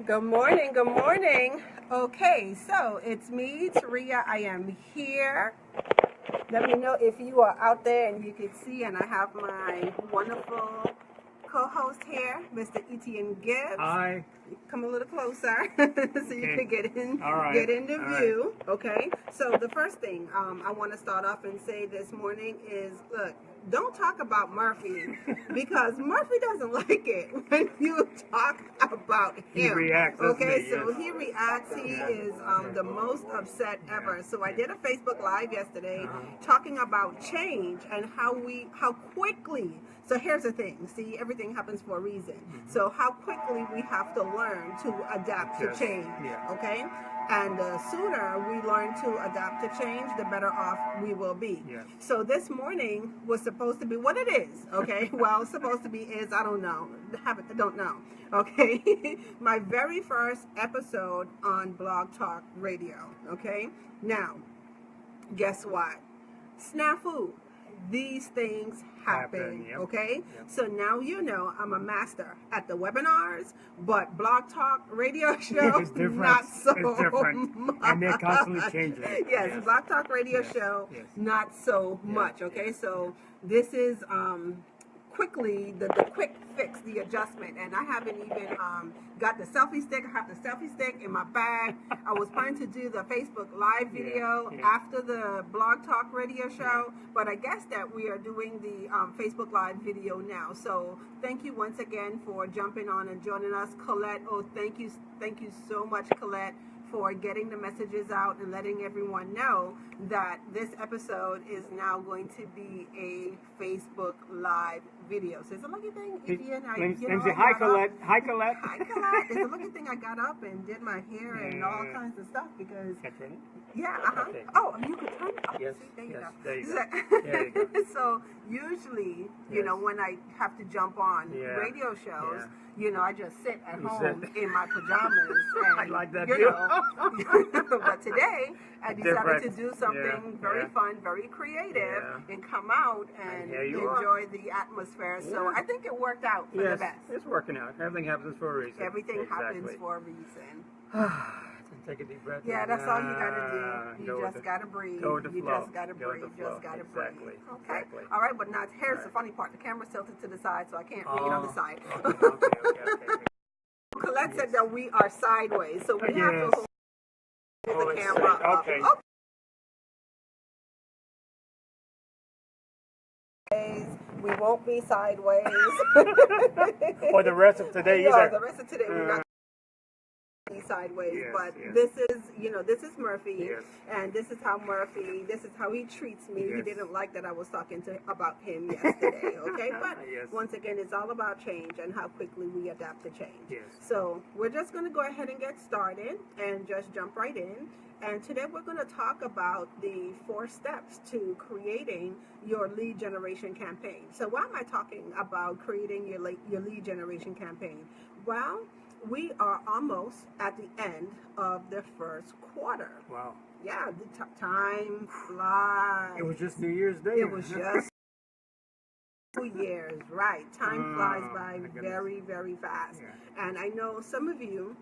Good morning, good morning. Okay, so it's me, Taria. I am here. Let me know if you are out there and you can see, and I have my wonderful co-host here, Mr. Etienne Gibbs. Hi. Come a little closer so you can get into view. Right. Okay, so the first thing I want to start off and say this morning is, look, don't talk about Murphy because Murphy doesn't like it when you talk about him. He reacts. Okay, so he reacts. He is the most upset ever. So I did a Facebook Live yesterday talking about change and how quickly. So here's the thing. See, everything happens for a reason. So how quickly we have to learn to adapt to change. Okay. And the sooner we learn to adapt to change, the better off we will be. Yes. So this morning was supposed to be what it is, okay? Well, supposed to be is, I don't know. I don't know, okay? My very first episode on Blog Talk Radio, okay? Now, guess what? Snafu. These things happen, yep. Okay? Yep. So now you know I'm a master at the webinars, but Blog Talk Radio show, not so it's different. much. And they're constantly changing. Yes, Blog Talk Radio show, not so much, okay? So this is quickly the quick fix, the adjustment, and I haven't even got the selfie stick. I have the selfie stick in my bag. I was planning to do the Facebook Live video after the Blog Talk Radio show, but I guess that we are doing the Facebook Live video now. So thank you once again for jumping on and joining us, Colette. Oh, thank you so much, Colette, for getting the messages out and letting everyone know that this episode is now going to be a Facebook Live video. So it's a lucky thing. Hi, Colette. Hi, Colette. Hi, Colette. It's a lucky thing I got up and did my hair and all kinds of stuff because... Can I turn it? Yeah, Okay. Oh, you could turn it? Oh, yes. See, there you go. There you go. There you go. So usually, you know, when I have to jump on radio shows, you know, I just sit at home in my pajamas. And, I like that you know, but today, I decided to do something very fun, very creative, and come out and enjoy the atmosphere. So I think it worked out for the best. It's working out. Everything happens for a reason. Everything happens for a reason. Take a deep breath. Yeah, that's all you gotta do. You just gotta breathe. Go with the flow. You just gotta breathe. Just gotta breathe. Okay. Exactly. All right, but now here's the funny part. The camera's tilted to the side, so I can't read on the side. Okay. Colette said that we are sideways, so we have to hold the camera up. Okay. We won't be sideways. Or the rest of today either. No, the rest of today we're not sideways, this is, you know, this is Murphy, and this is how he treats me. He didn't like that I was talking about him yesterday, okay? But once again, it's all about change and how quickly we adapt to change. So we're just going to go ahead and get started and just jump right in. And today we're going to talk about the 4 steps to creating your lead generation campaign. So why am I talking about creating your lead generation campaign? Well, we are almost at the end of the first quarter. Wow. Yeah, the time flies. It was just New Year's Day. It was just 2 years, right. Time flies by very, very fast. And I know some of you,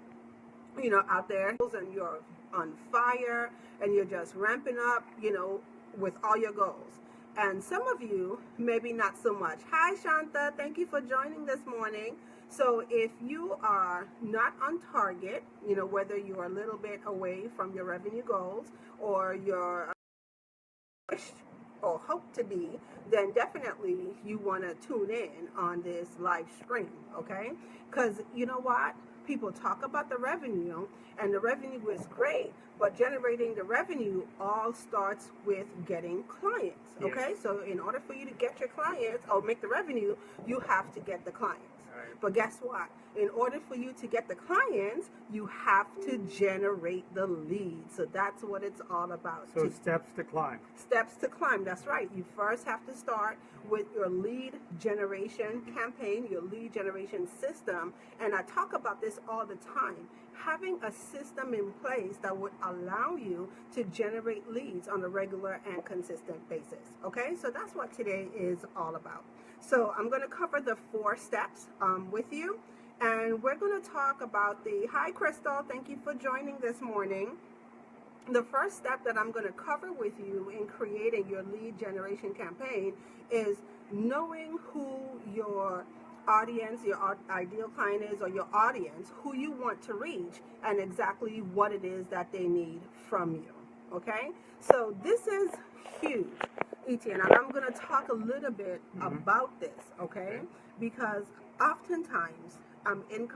you know, out there, and you're on fire, and you're just ramping up, you know, with all your goals. And some of you, maybe not so much. Hi, Shanta. Thank you for joining this morning. So if you are not on target, you know, whether you are a little bit away from your revenue goals or you're or hope to be, then definitely you want to tune in on this live stream, okay? Because you know what? People talk about the revenue, and the revenue is great, but generating the revenue all starts with getting clients, okay? So in order for you to get your clients or make the revenue, you have to get the clients. But guess what? In order for you to get the clients, you have to generate the leads. So that's what it's all about. So steps to climb. Steps to climb, that's right. You first have to start with your lead generation campaign, your lead generation system. And I talk about this all the time. Having a system in place that would allow you to generate leads on a regular and consistent basis. Okay, so that's what today is all about. So I'm going to cover the 4 steps with you. And we're going to talk about hi Crystal, thank you for joining this morning. The first step that I'm going to cover with you in creating your lead generation campaign is knowing who your audience, your ideal client is, or your audience, who you want to reach, and exactly what it is that they need from you. Okay? So this is huge, Etienne, and I'm going to talk a little bit about this, okay? Because oftentimes I'm in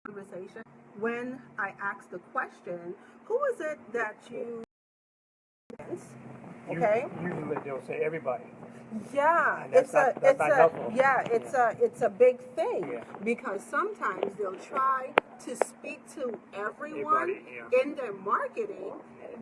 conversation when I ask the question, who is it that you, okay? Usually they'll say everybody. Yeah, That's not helpful. It's a big thing, Yeah. because sometimes they'll try to speak to everyone Everybody, yeah. in their marketing,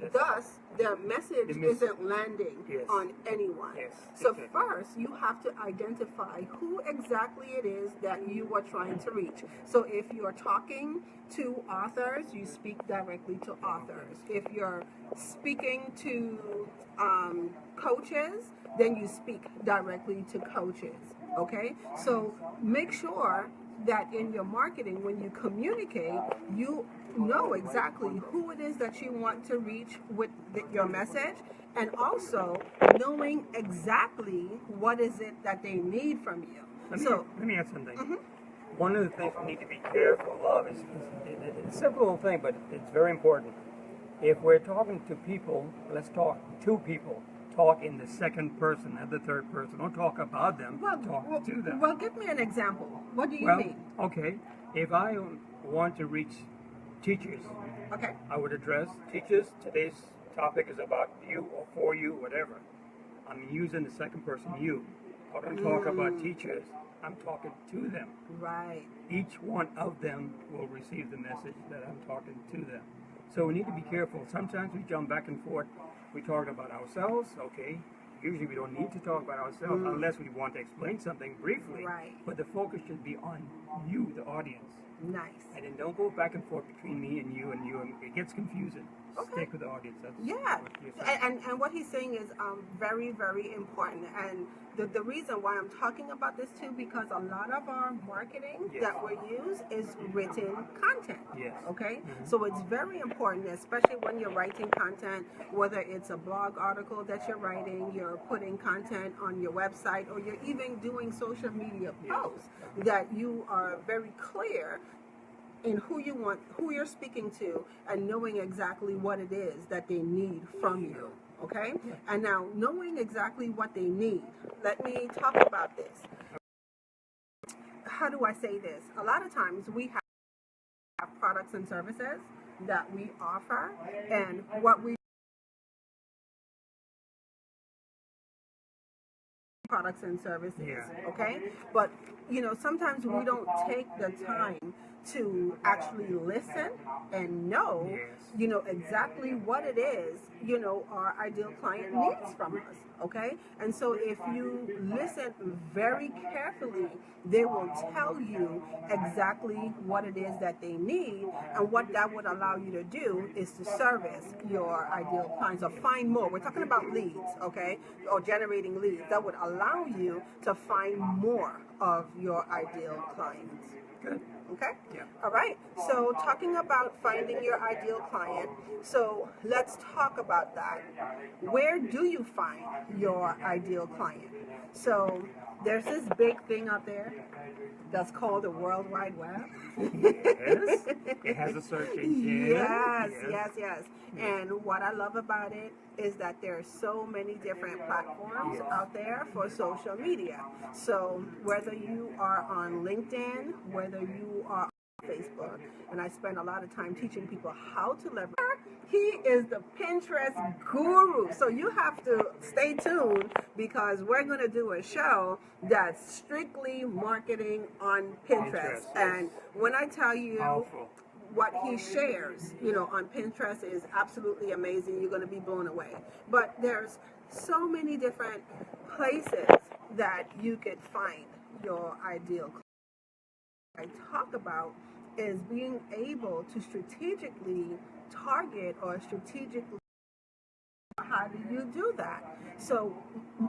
That's- thus their message isn't landing Yes. on anyone. Yes, So exactly. first you have to identify who exactly it is that you are trying to reach. So if you're talking to authors, you speak directly to authors. If you're speaking to coaches, then you speak directly to coaches. Okay? So make sure that in your marketing, when you communicate, you know exactly who it is that you want to reach with your message, and also knowing exactly what is it that they need from you. Let me add something. One of the things we need to be careful of is it's a simple little thing, but it's very important. If we're talking to people, let's talk to people. Talk in the second person, not the third person. Don't talk about them. Talk to them. Well, give me an example. What do you mean? Okay. If I want to reach teachers, Okay. I would address teachers. Today's topic is about you or for you, whatever. I'm using the second person you. I don't talk about teachers. I'm talking to them. Right. Each one of them will receive the message that I'm talking to them. So we need to be careful. Sometimes we jump back and forth. We talk about ourselves, okay. Usually we don't need to talk about ourselves unless we want to explain something briefly. Right. But the focus should be on you, the audience. Nice. And then don't go back and forth between me and you, and it gets confusing. Okay. Stick with the audience. That's Yeah, what you're saying. and what he's saying is very, very important. And the reason why I'm talking about this too, because a lot of our marketing Yes. that we use is written content. Yes. Okay? So it's very important, especially when you're writing content, whether it's a blog article that you're writing, you're putting content on your website, or you're even doing social media posts, that you are very clear in who you want, who you're speaking to, and knowing exactly what it is that they need from you. Okay? And now, knowing exactly what they need, let me talk about this. How do I say this? A lot of times we have products and services that we offer, and what we products and services, okay? But sometimes we don't take the time to actually listen and know exactly what it is our ideal client needs from us, okay? And so if you listen very carefully, they will tell you exactly what it is that they need, and what that would allow you to do is to service your ideal clients or find more. We're talking about leads, okay? Or generating leads that would allow you to find more of your ideal clients. Good. Okay? Yeah. All right. So talking about finding your ideal client, so let's talk about that. Where do you find your ideal client? So there's this big thing out there that's called the World Wide Web. Yes. It has a search engine. Yes. And what I love about it is that there are so many different platforms out there for social media. So whether you are on LinkedIn, whether you are on Facebook, and I spend a lot of time teaching people how to leverage. He is the Pinterest guru. So you have to stay tuned, because we're going to do a show that's strictly marketing on Pinterest. And when I tell you Powerful. what he shares, on Pinterest is absolutely amazing. You're going to be blown away. But there's so many different places that you could find your ideal client. I talk about is being able to strategically target or strategically How do you do that? So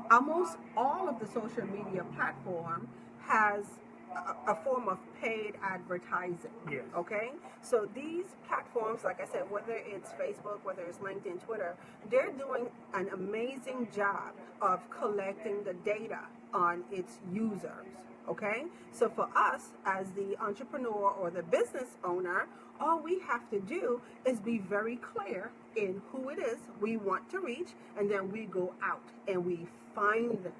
almost all of the social media platform has a form of paid advertising. Yes. Okay, so these platforms, like I said, whether it's Facebook, whether it's LinkedIn, Twitter, they're doing an amazing job of collecting the data on its users. Okay, so for us as the entrepreneur or the business owner, all we have to do is be very clear in who it is we want to reach, and then we go out and we find them.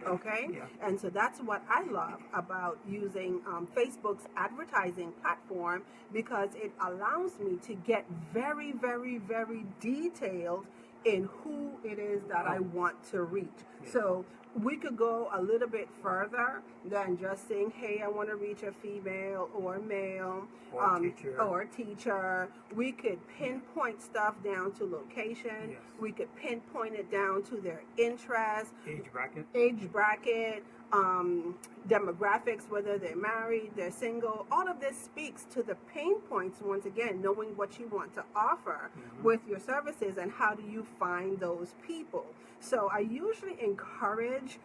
Okay, Yeah. and so that's what I love about using Facebook's advertising platform, because it allows me to get very, very, very detailed in who it is that I want to reach. So we could go a little bit further than just saying, hey, I want to reach a female or male or teacher. We could pinpoint stuff down to location. Yes. We could pinpoint it down to their interest, Age bracket, demographics, whether they're married, they're single. All of this speaks to the pain points, once again, knowing what you want to offer with your services and how do you find those people. So I usually encourage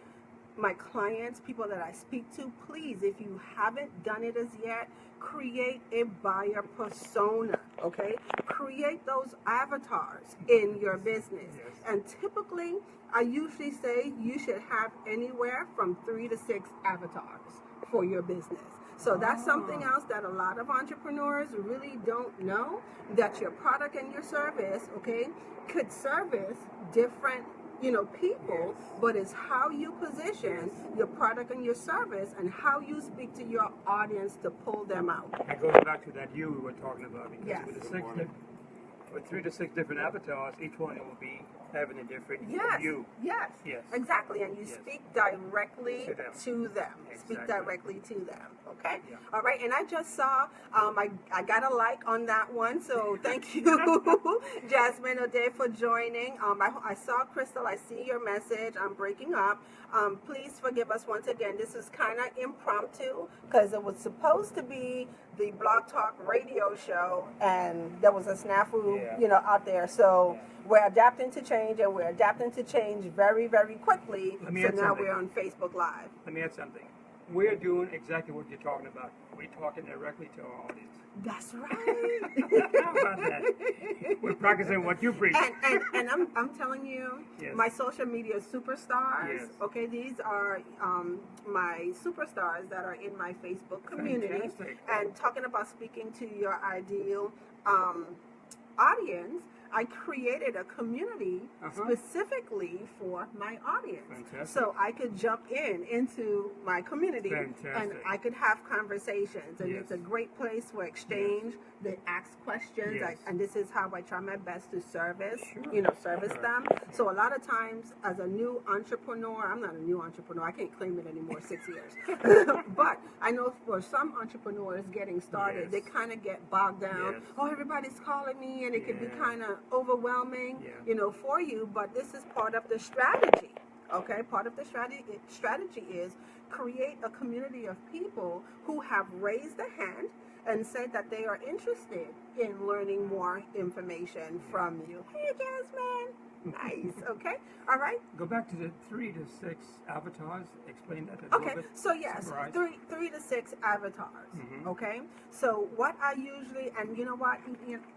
my clients, people that I speak to, please, if you haven't done it as yet, create a buyer persona, okay? Create those avatars in your business. Yes. And typically, I usually say you should have anywhere from 3 to 6 avatars for your business. So that's something else that a lot of entrepreneurs really don't know, that your product and your service, okay, could service different people, but it's how you position your product and your service and how you speak to your audience to pull them out. That goes back to that you we were talking about, because with 3 to 6 different avatars, each one will be having a different you. Yes, exactly, and you speak directly to them. Speak directly to them. Okay. Yeah. All right. And I just saw I got a like on that one, so thank you, Jasmine O'Day, for joining. I saw Crystal. I see your message. I'm breaking up. Please forgive us once again. This is kind of impromptu because it was supposed to be the Blog Talk radio show, and there was a snafu, out there. So we're adapting to change, and we're adapting to change very, very quickly. So now we're on Facebook Live. Let me add something. We're doing exactly what you're talking about. We're talking directly to our audience. That's right. How about that? We're practicing what you preach. And I'm telling you, my social media superstars. Okay, these are my superstars that are in my Facebook community. Fantastic. And talking about speaking to your ideal audience, I created a community specifically for my audience. Fantastic. So I could jump into my community and I could have conversations. And it's a great place for exchange. They ask questions, and this is how I try my best to service them. So a lot of times as a new entrepreneur, I'm not a new entrepreneur, I can't claim it anymore, 6 years. But I know for some entrepreneurs getting started, they kind of get bogged down. Oh, everybody's calling me, and it can be kind of overwhelming, for you. But this is part of the strategy. Okay, part of the strategy is create a community of people who have raised a hand and said that they are interested in learning more information from you. Hey, Jasmine. Nice. Okay. All right. Go back to the 3 to 6 avatars. Explain that a little bit. So yes, three to 6 avatars. Okay. So what I usually, and you know what,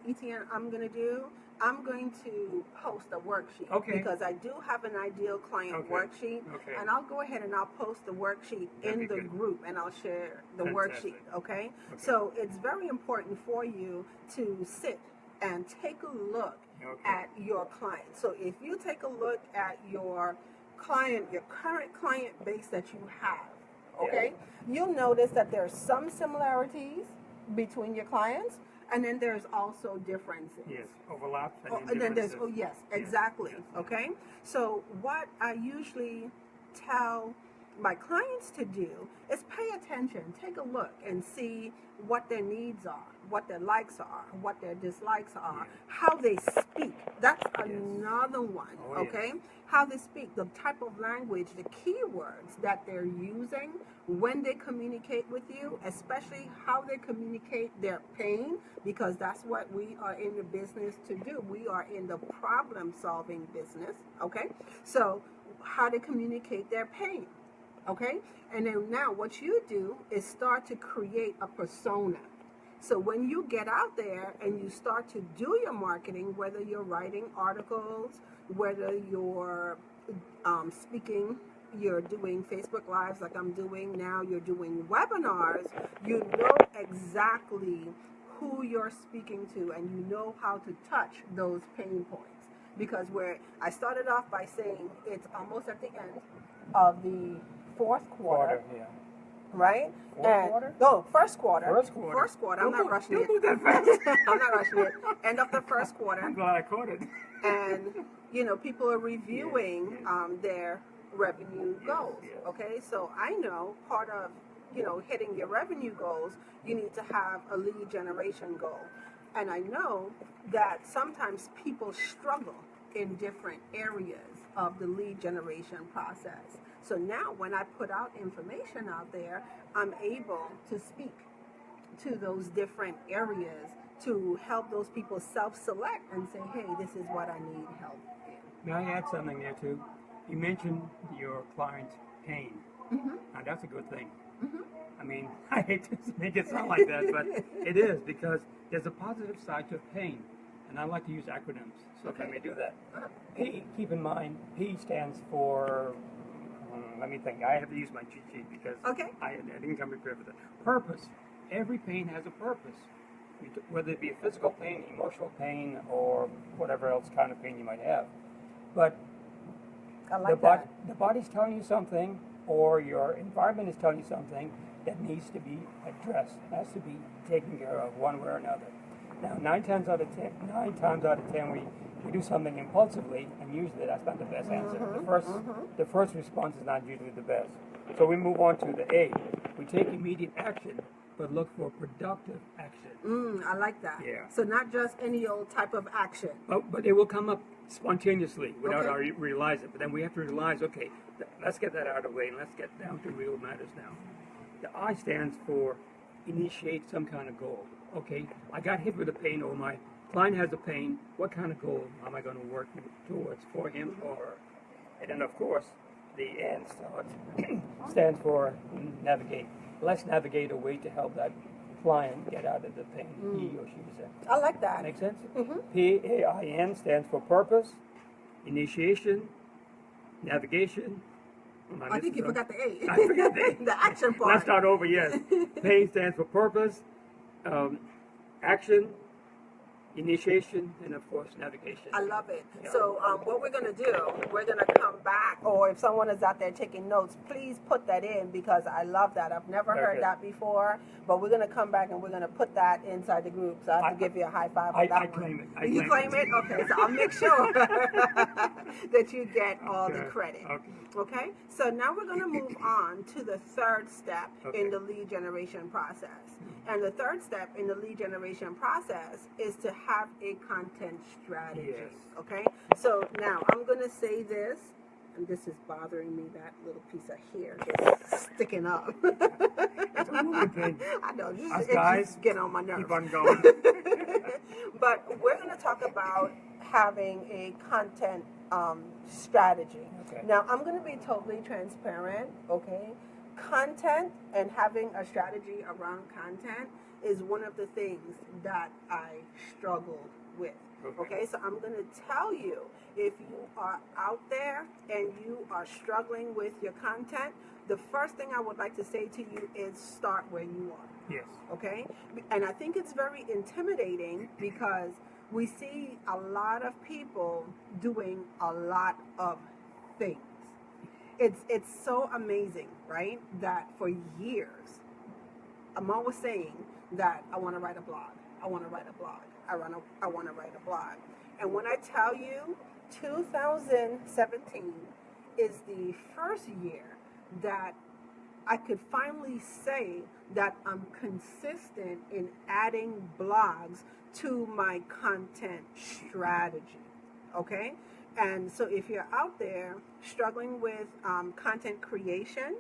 Etienne, I'm going to do? I'm going to post a worksheet because I do have an ideal client worksheet, and I'll go ahead and I'll post the worksheet in the group, and I'll share the worksheet. Okay? So it's very important for you to sit and take a look at your client. So if you take a look at your client, your current client base that you have, you'll notice that there's some similarities between your clients. And then there's also differences. Yes, overlaps. And then there's, exactly. Okay? So what I usually tell my clients to do is pay attention, take a look, and see what their needs are, what their likes are, what their dislikes are, how they speak. That's another one, okay? How they speak, the type of language, the keywords that they're using when they communicate with you, especially how they communicate their pain, because that's what we are in the business to do. We are in the problem-solving business, okay? So how they communicate their pain. Okay? And then now what you do is start to create a persona. So when you get out there and you start to do your marketing, whether you're writing articles, whether you're speaking, you're doing Facebook Lives like I'm doing now, you're doing webinars, you know exactly who you're speaking to and you know how to touch those pain points. Because where I started off by saying it's almost at the end of the fourth quarter, right? No, first quarter. First quarter. I'm not rushing it. Don't move that fast. I'm not rushing it. End of the first quarter. I'm glad I caught it. And people are reviewing their revenue goals. Okay, so I know part of hitting your revenue goals, you need to have a lead generation goal. And I know that sometimes people struggle in different areas of the lead generation process. So now when I put out information out there, I'm able to speak to those different areas to help those people self-select and say, hey, this is what I need help in. May I add something there too? You mentioned your client's pain. Now that's a good thing. I mean, I hate to make it sound like that, but it is, because there's a positive side to pain. And I like to use acronyms, so if I may do that. P, keep in mind, P stands for, let me think, I have to use my cheat sheet because I didn't come prepared for that. Purpose. Every pain has a purpose. Whether it be a physical pain, emotional pain, or whatever else kind of pain you might have. But the body's telling you something, or your environment is telling you something that needs to be addressed, has to be taken care of one way or another. Now, 9 times out of 10, we do something impulsively, and usually that's not the best answer. The first response is not usually the best. So we move on to the A. We take immediate action, but look for productive action. I like that. Yeah. So not just any old type of action. But it will come up spontaneously without our realize it. But then we have to realize, okay, let's get that out of the way, and let's get down to real matters now. The I stands for initiate some kind of goal. Okay, I got hit with a pain, or my client has a pain. What kind of goal am I going to work towards for him or her? And then, of course, the N stands for navigate. Let's navigate a way to help that client get out of the pain he or she is in. I like that. Make sense? PAIN stands for purpose, initiation, navigation. I think you forgot the A. I forgot the A. The action part. Let's start over, yes. PAIN stands for purpose, action, initiation, and of course navigation. I love it. Yeah. So what we're going to do, we're going to come back, or if someone is out there taking notes, please put that in, because I love that. I've never heard that before, but we're going to come back and we're going to put that inside the group. So I have to give you a high five on that I claim it. You claim it? Okay, so I'll make sure that you get all the credit. Okay? So now we're going to move on to the third step in the lead generation process. And the third step in the lead generation process is to have a content strategy. Yes. Okay? So now I'm going to say this, and this is bothering me, that little piece of hair just sticking up. It's a moving thing. I know, Us guys, just get on my nerves. keep on going. But we're going to talk about having a content strategy. Okay. Now, I'm going to be totally transparent, okay? Content and having a strategy around content is one of the things that I struggle with. Okay, so I'm going to tell you, if you are out there and you are struggling with your content, the first thing I would like to say to you is start where you are. Yes. Okay? And I think it's very intimidating because we see a lot of people doing a lot of things. It's so amazing, right? That for years, I'm always saying that I want to write a blog. I want to write a blog. I want to write a blog. And when I tell you 2017 is the first year that I could finally say that I'm consistent in adding blogs to my content strategy. Okay? And so if you're out there struggling with content creation,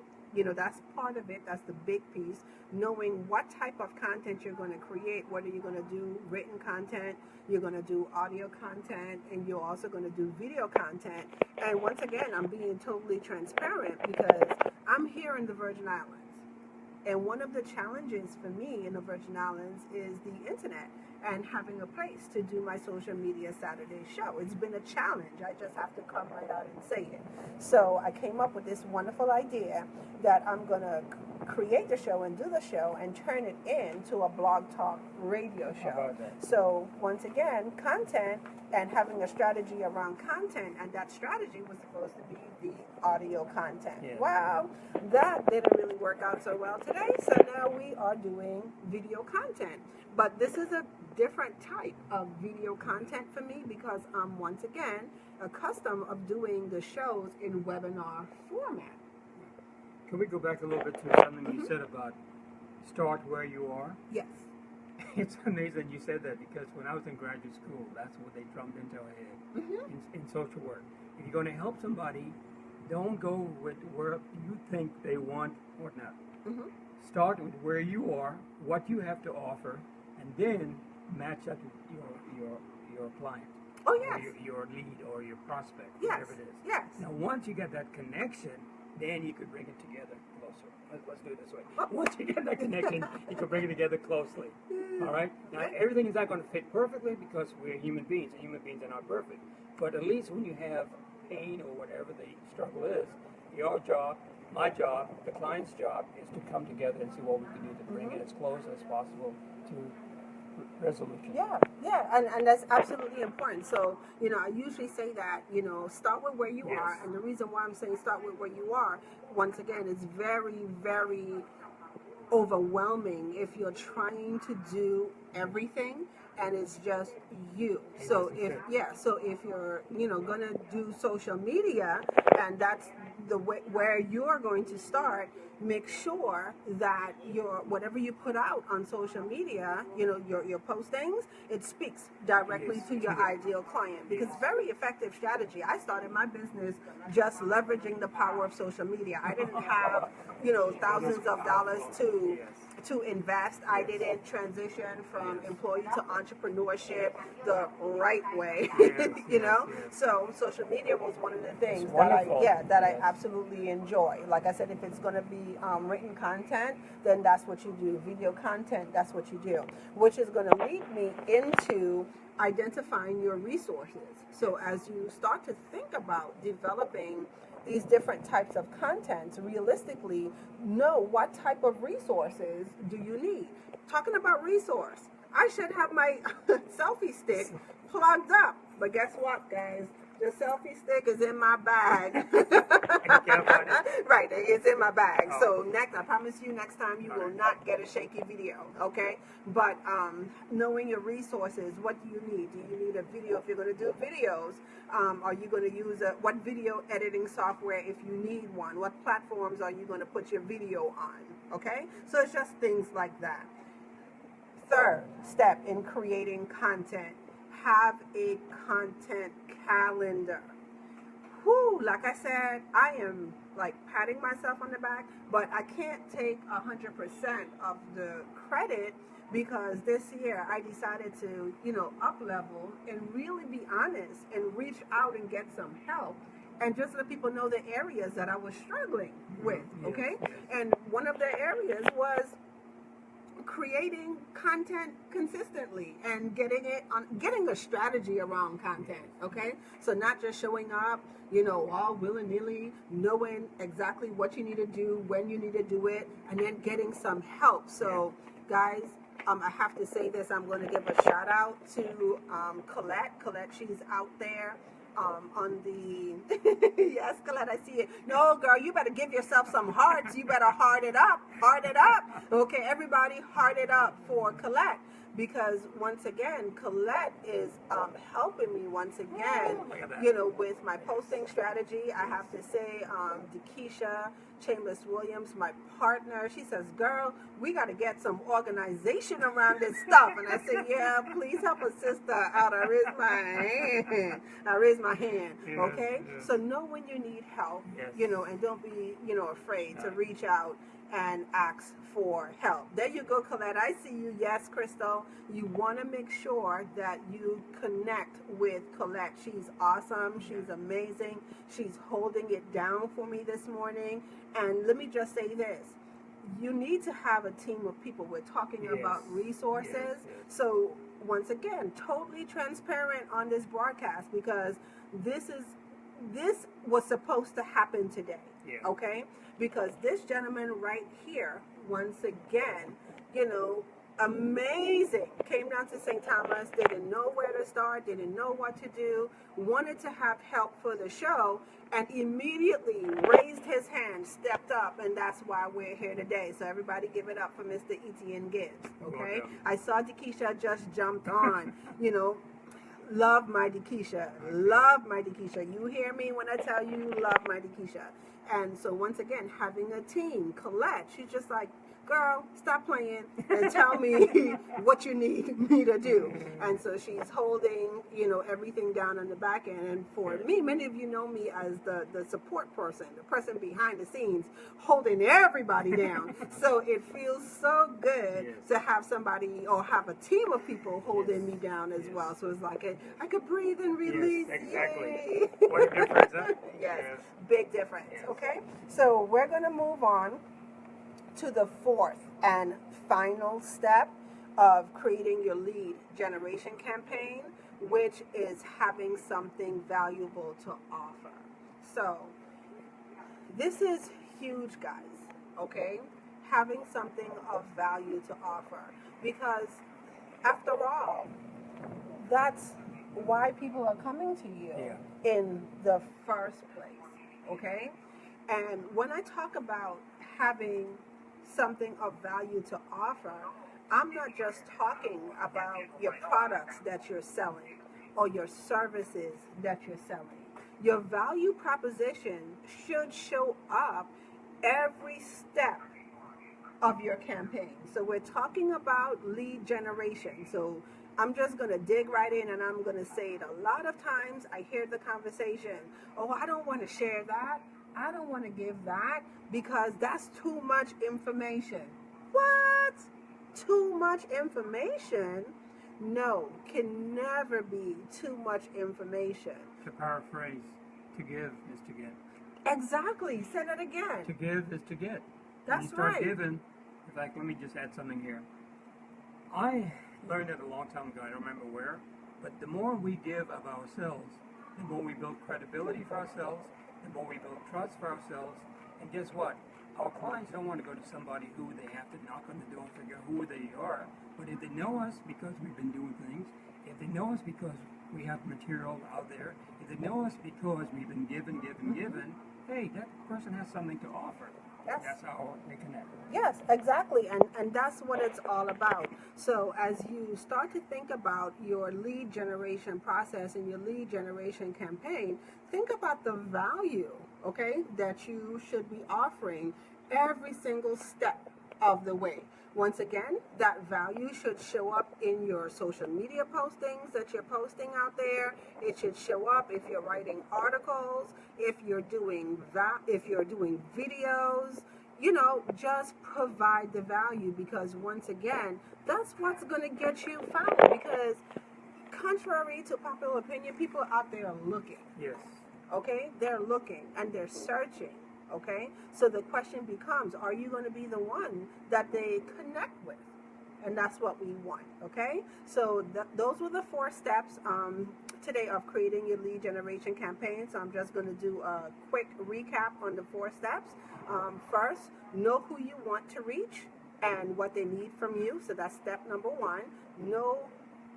that's part of it. That's the big piece. Knowing what type of content you're going to create, whether you're going to do written content, you're going to do audio content, and you're also going to do video content. And once again, I'm being totally transparent because I'm here in the Virgin Islands. And one of the challenges for me in the Virgin Islands is the internet and having a place to do my social media Saturday show. It's been a challenge. I just have to come right out and say it. So I came up with this wonderful idea that I'm going to create the show and do the show and turn it into a blog talk radio show. So once again, content and having a strategy around content, and that strategy was supposed to be the audio content. Yeah. Well, that didn't really work out so well today, so now we are doing video content. But this is a different type of video content for me because I'm once again accustomed of doing the shows in webinar format. Can we go back a little bit to something you said about start where you are? Yes. It's amazing you said that because when I was in graduate school, that's what they drummed into our head in social work. If you're going to help somebody, don't go with where you think they want or not. Start with where you are, what you have to offer, and then match that with your client. Oh, yes. Or your lead or your prospect, yes. whatever it is. Yes. Now, once you get that connection, then you could bring it together closer. Let's do it this way. Once you get that connection, you can bring it together closely. All right? Now, everything is not going to fit perfectly because we're human beings, and human beings are not perfect. But at least when you have pain or whatever the struggle is, your job, my job, the client's job is to come together and see what we can do to bring it as close as possible to resolution. Yeah, and that's absolutely important. So, I usually say that, start with where you are, and the reason why I'm saying start with where you are, once again, it's very, very overwhelming if you're trying to do everything and it's just you. So if you're gonna do social media and that's the way where you're going to start, make sure that whatever you put out on social media, your postings, it speaks directly to your ideal client, because very effective strategy. I started my business just leveraging the power of social media. I didn't have thousands of dollars to invest. I didn't transition from employee to entrepreneurship the right way, So social media was one of the things that I absolutely enjoy. Like I said, if it's going to be written content, then that's what you do. Video content, that's what you do, which is going to lead me into identifying your resources. So as you start to think about developing these different types of contents, realistically, know what type of resources do you need. Talking about resource, I should have my selfie stick plugged up, but guess what, guys? The selfie stick is in my bag. Right, it's in my bag. So I promise you, next time you will not get a shaky video, okay? But knowing your resources, what do you need? Do you need a video if you're going to do videos? Are you going to use what video editing software if you need one? What platforms are you going to put your video on, okay? So it's just things like that. Third step in creating content, have a content calendar. Like I said, I am like patting myself on the back, but I can't take 100% of the credit because this year I decided to, up level and really be honest and reach out and get some help and just let people know the areas that I was struggling with, okay? And one of the areas was creating content consistently and getting a strategy around content, okay? So not just showing up, all willy-nilly, knowing exactly what you need to do, when you need to do it, and then getting some help. So guys, I have to say this, I'm going to give a shout out to Colette. Colette, she's out there on the yes, Colette, I see it. No, girl, you better give yourself some hearts. You better heart it up. Okay, everybody, heart it up for Colette, because once again, Colette is helping me once again, Look at that. you know, with my posting strategy. I have to say, Dakisha Chambers Williams, my partner, she says, girl, we got to get some organization around this stuff. And I said, yeah, please help a sister out. I raise my hand. Yes, Okay? yes. So know when you need help, Yes. you know, and don't be, you know, afraid to Right. reach out and ask for help. There you go, Colette. I see you. Yes, Crystal. You want to make sure that you connect with Colette. She's awesome. She's amazing. She's holding it down for me this morning. And let me just say this. You need to have a team of people. We're talking Yes. about resources. Yes, yes. So once again, totally transparent on this broadcast, because this was supposed to happen today. Yeah. Okay? Because this gentleman right here, once again, you know, amazing, came down to St. Thomas, didn't know where to start, didn't know what to do, wanted to have help for the show, and immediately raised his hand, stepped up, and that's why we're here today. So everybody give it up for Mr. Etienne Gibbs, okay? Welcome. I saw Dakisha just jumped on, you know. Love my Dakisha. Love my Dakisha. You hear me when I tell you love my Dakisha. And so once again, having a team, Colette, she's just like, girl, stop playing and tell me what you need me to do. And so she's holding, you know, everything down on the back end. And for me, many of you know me as the support person, the person behind the scenes, holding everybody down. So it feels so good Yes. to have somebody or have a team of people holding Yes. me down as Yes. well. So it's like I could breathe and release. Yes, exactly. Yay. What a difference, huh? Yes. Yes. Big difference. Yes. Okay, so we're going to move on to the fourth and final step of creating your lead generation campaign, which is having something valuable to offer. So this is huge, guys. Okay, having something of value to offer, because after all, that's why people are coming to you Yeah. in the first place. Okay? And when I talk about having something of value to offer, I'm not just talking about your products that you're selling or your services that you're selling. Your value proposition should show up every step of your campaign. So we're talking about lead generation. So I'm just going to dig right in and I'm going to say it. A lot of times I hear the conversation, oh, I don't want to share that. I don't want to give that because that's too much information. What? Too much information? No, can never be too much information. To paraphrase, to give is to get. Exactly. Say that again. To give is to get. That's when you start right. giving, in fact, let me just add something here. I learned it a long time ago, I don't remember where, but the more we give of ourselves, the more we build credibility for ourselves, the more we build trust for ourselves, and guess what? Our clients don't want to go to somebody who they have to knock on the door and figure out who they are, but if they know us because we've been doing things, if they know us because we have material out there, if they know us because we've been given, hey, that person has something to offer. Yes. That's how they connect. Yes, exactly. And that's what it's all about. So as you start to think about your lead generation process and your lead generation campaign, think about the value, okay, that you should be offering every single step of the way. Once again, that value should show up in your social media postings that you're posting out there. It should show up if you're writing articles, if you're doing videos. You know, just provide the value, because once again, that's what's going to get you found. Because contrary to popular opinion, people out there are looking. Yes. Okay, they're looking and they're searching. Okay, so the question becomes, are you going to be the one that they connect with? And that's what we want. Okay, so those were the 4 steps today of creating your lead generation campaign. So I'm just going to do a quick recap on the 4 steps. First, know who you want to reach and what they need from you. So that's step number 1. Know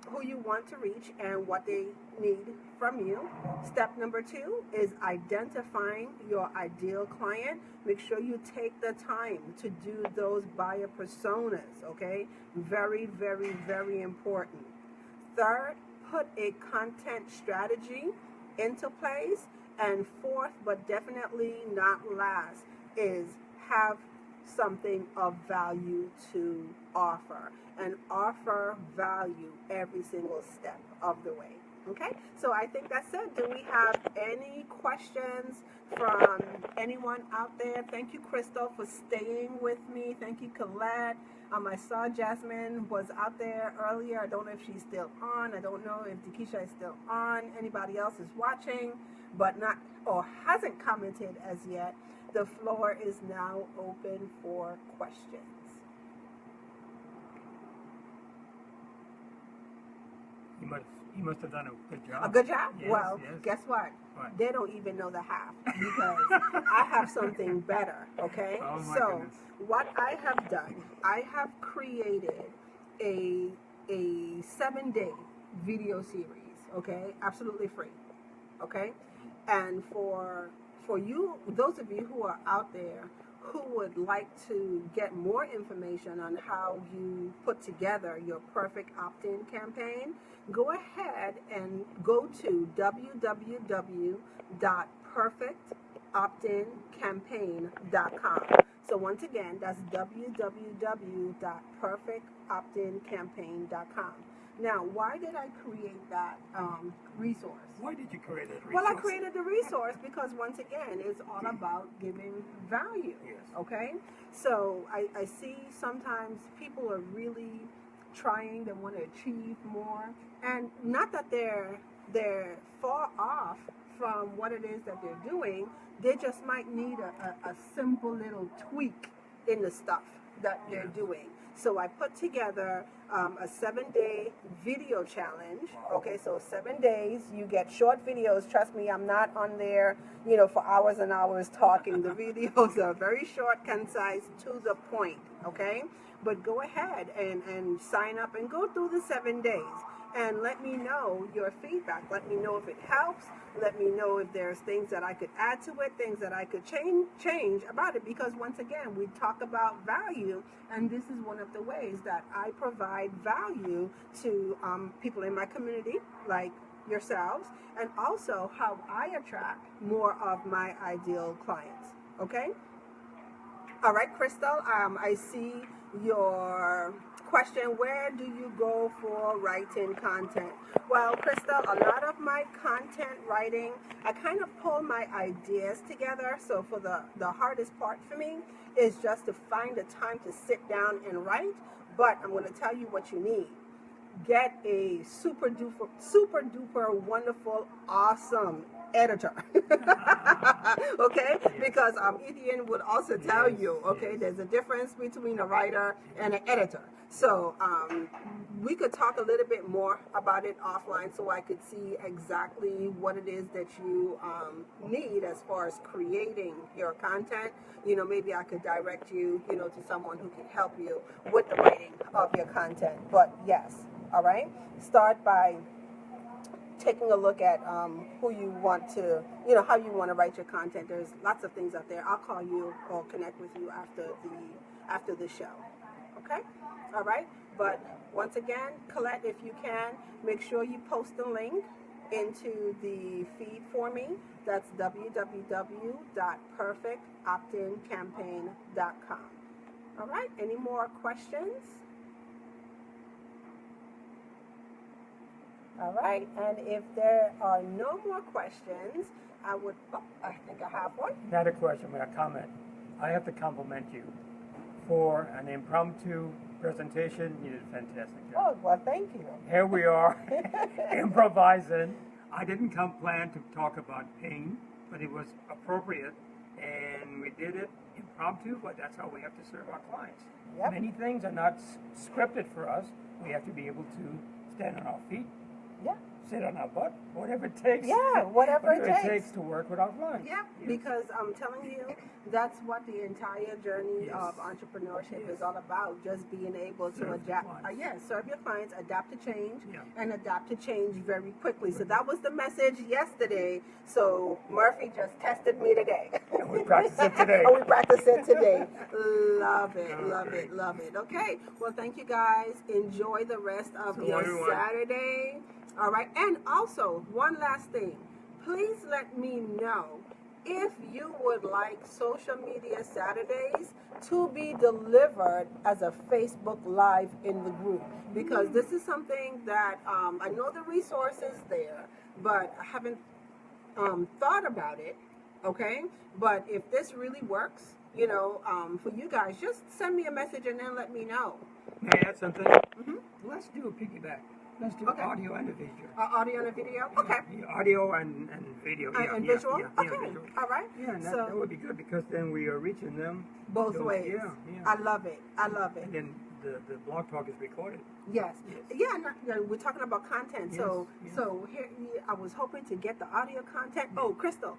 who you want to reach and what they need from you. Step number 2 is identifying your ideal client. Make sure you take the time to do those buyer personas, okay? Very, very, very important. Third, put a content strategy into place. And fourth, but definitely not last, is have something of value to offer, and offer value every single step of the way. Okay, so I think that's it. Do we have any questions from anyone out there? Thank you, Crystal, for staying with me. Thank you, Colette. I saw Jasmine was out there earlier. I don't know if she's still on. I don't know if Dakisha is still on. Anybody else is watching but not or hasn't commented as yet. The floor is now open for questions. He must have done a good job. A good job? Yes, Well, yes. guess what? What? They don't even know the half, because I have something better, okay? Oh, my So goodness. what I have done, I have created a 7-day video series, okay? Absolutely free, okay? And for you, those of you who are out there who would like to get more information on how you put together your perfect opt-in campaign, go ahead and go to www.perfectoptincampaign.com. So once again, that's www.perfectoptincampaign.com. Now, why did I create that resource? Why did you create that resource? Well, I created the resource because, once again, it's all about giving value. Yes. Okay? So I see sometimes people are really trying, they want to achieve more. And not that they're far off from what it is that they're doing. They just might need a simple little tweak in the stuff that they're doing. So I put together a 7-day video challenge. Okay, so 7 days, you get short videos. Trust me, I'm not on there, for hours and hours talking. The videos are very short, concise, to the point. Okay, but go ahead and sign up and go through the 7 days. And let me know your feedback. Let me know if it helps. Let me know if there's things that I could add to it, things that I could change about it. Because once again, we talk about value, and this is one of the ways that I provide value to people in my community, like yourselves, and also how I attract more of my ideal clients. Okay? All right, Crystal, I see your question. Where do you go for writing content? Well, Crystal, a lot of my content writing, I kind of pull my ideas together. So for the hardest part for me is just to find the time to sit down and write. But I'm going to tell you what you need. Get a super duper wonderful, awesome editor. Okay, because Etienne would also tell you, okay, there's a difference between a writer and an editor. So we could talk a little bit more about it offline, so I could see exactly what it is that you need as far as creating your content. Maybe I could direct you, to someone who can help you with the writing of your content. But yes, all right, start by taking a look at who you want to, how you want to write your content. There's lots of things out there. I'll call you or connect with you after the show. Okay? All right? But once again, Colette, if you can, make sure you post the link into the feed for me. That's www.perfectoptincampaign.com. All right? Any more questions? All right, and if there are no more questions, I think I have one. Not a question, but a comment. I have to compliment you for an impromptu presentation. You did a fantastic job. Oh, well, thank you. Here we are, improvising. I didn't come planned to talk about pain, but it was appropriate, and we did it impromptu, but that's how we have to serve our clients. Yep. Many things are not scripted for us. We have to be able to stand on our feet. Yeah, sit on our butt, whatever it takes. Yeah, whatever it takes. to work without lunch. Yeah, Yes. because I'm telling you, that's what the entire journey Yes. of entrepreneurship Yes. is all about. Just being able to Serve your adapt. clients. Yes, serve your clients, adapt to change, Yeah. and adapt to change very quickly. So that was the message yesterday. So Murphy just tested me today. And we practice it today. And we practice it today. Love it, Oh, love great. it, love it. Okay, well, thank you guys. Enjoy the rest of So your everyone- Saturday. All right, and also one last thing. Please let me know if you would like Social Media Saturdays to be delivered as a Facebook Live in the group, because this is something that I know the resource is there, but I haven't thought about it. Okay, but if this really works, you know, for you guys, just send me a message and then let me know. May I add something? Let's do a piggyback. Let's do Okay. audio and a visual. Audio and a video. Okay. Yeah, audio and video. Yeah, And yeah, visual. Yeah, Okay. visual. All right. Yeah, and that So would be good because then we are reaching them both those- ways. Yeah, yeah. I love it. I love it. And then the blog talk is recorded. Yes. Yes. Yeah, we're talking about content. So Yes, yes. so here I was hoping to get the audio content. Oh, Crystal.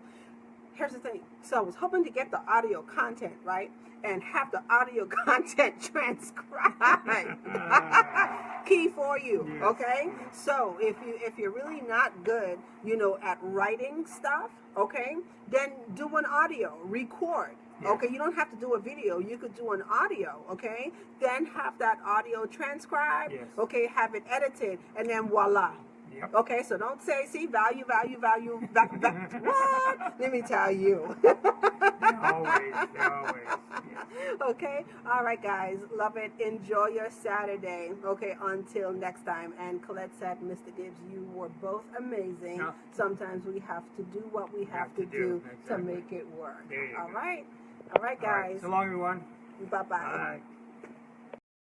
Here's the thing. So I was hoping to get the audio content, right? And have the audio content transcribed. Key for you, Yes. okay? So if you're really not good, you know, at writing stuff, okay, then do an audio, record. Yes. Okay, you don't have to do a video. You could do an audio, okay? Then have that audio transcribed, Yes. okay, have it edited, and then voila. Yep. Okay, so don't say, see, value. What? Let me tell you. Always. Yes. Okay, all right, guys. Love it. Enjoy your Saturday. Okay, until next time. And Colette said, Mr. Gibbs, you were both amazing. Yeah. Sometimes we have to do what we have to do to Exactly. make it work. There you All go. right, All right. guys. So long, everyone. Bye-bye. Bye.